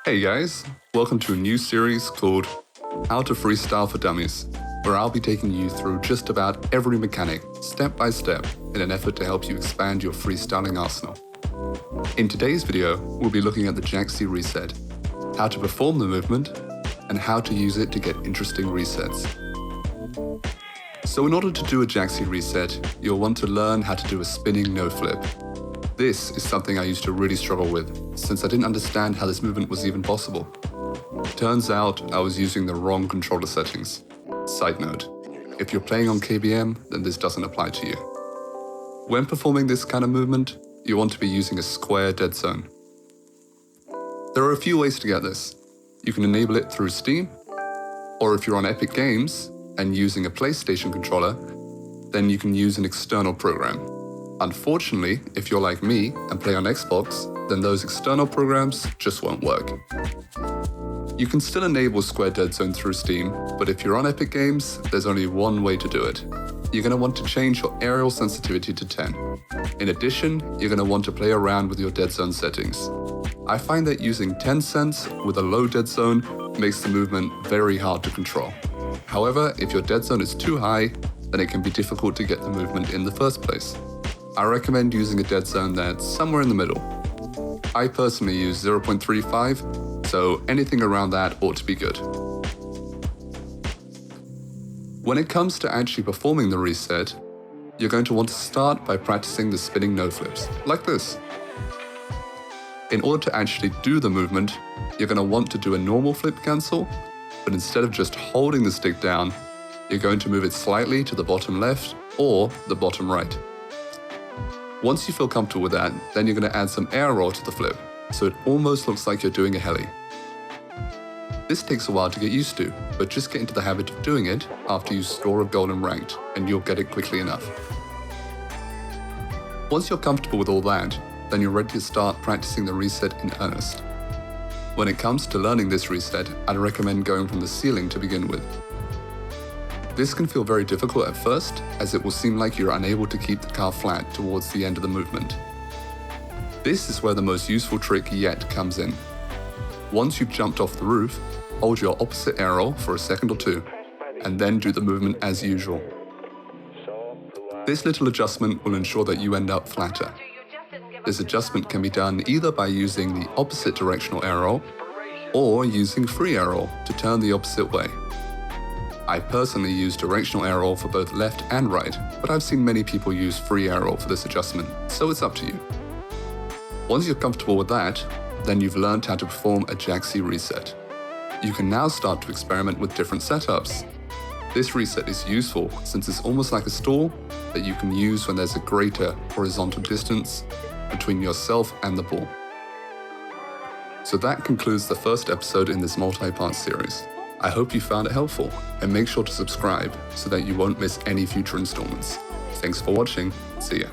Hey guys, welcome to a new series called How to Freestyle for Dummies, where I'll be taking you through just about every mechanic, step by step, in an effort to help you expand your freestyling arsenal. In today's video, we'll be looking at the Jakze reset, how to perform the movement, and how to use it to get interesting resets. So in order to do a Jakze reset, you'll want to learn how to do a spinning no flip. This is something I used to really struggle with, since I didn't understand how this movement was even possible. Turns out I was using the wrong controller settings. Side note, if you're playing on KBM, then this doesn't apply to you. When performing this kind of movement, you want to be using a square dead zone. There are a few ways to get this. You can enable it through Steam, or if you're on Epic Games and using a PlayStation controller, then you can use an external program. Unfortunately, if you're like me and play on Xbox, then those external programs just won't work. You can still enable Square Dead Zone through Steam, but if you're on Epic Games, there's only one way to do it. You're going to want to change your aerial sensitivity to 10. In addition, you're going to want to play around with your dead zone settings. I find that using 10 cents with a low dead zone makes the movement very hard to control. However, if your dead zone is too high, then it can be difficult to get the movement in the first place. I recommend using a dead zone that's somewhere in the middle. I personally use 0.35, so anything around that ought to be good. When it comes to actually performing the reset, you're going to want to start by practicing the spinning no flips, like this. In order to actually do the movement, you're going to want to do a normal flip cancel, but instead of just holding the stick down, you're going to move it slightly to the bottom left or the bottom right. Once you feel comfortable with that, then you're going to add some air roll to the flip, so it almost looks like you're doing a heli. This takes a while to get used to, but just get into the habit of doing it after you score a gold in ranked, and you'll get it quickly enough. Once you're comfortable with all that, then you're ready to start practicing the reset in earnest. When it comes to learning this reset, I'd recommend going from the ceiling to begin with. This can feel very difficult at first, as it will seem like you're unable to keep the car flat towards the end of the movement. This is where the most useful trick yet comes in. Once you've jumped off the roof, hold your opposite air roll for a second or two, and then do the movement as usual. This little adjustment will ensure that you end up flatter. This adjustment can be done either by using the opposite directional air roll, or using free air roll to turn the opposite way. I personally use directional air roll for both left and right, but I've seen many people use free air roll for this adjustment, so it's up to you. Once you're comfortable with that, then you've learned how to perform a Jakze reset. You can now start to experiment with different setups. This reset is useful since it's almost like a stall that you can use when there's a greater horizontal distance between yourself and the ball. So that concludes the first episode in this multi-part series. I hope you found it helpful, and make sure to subscribe so that you won't miss any future installments. Thanks for watching. See ya.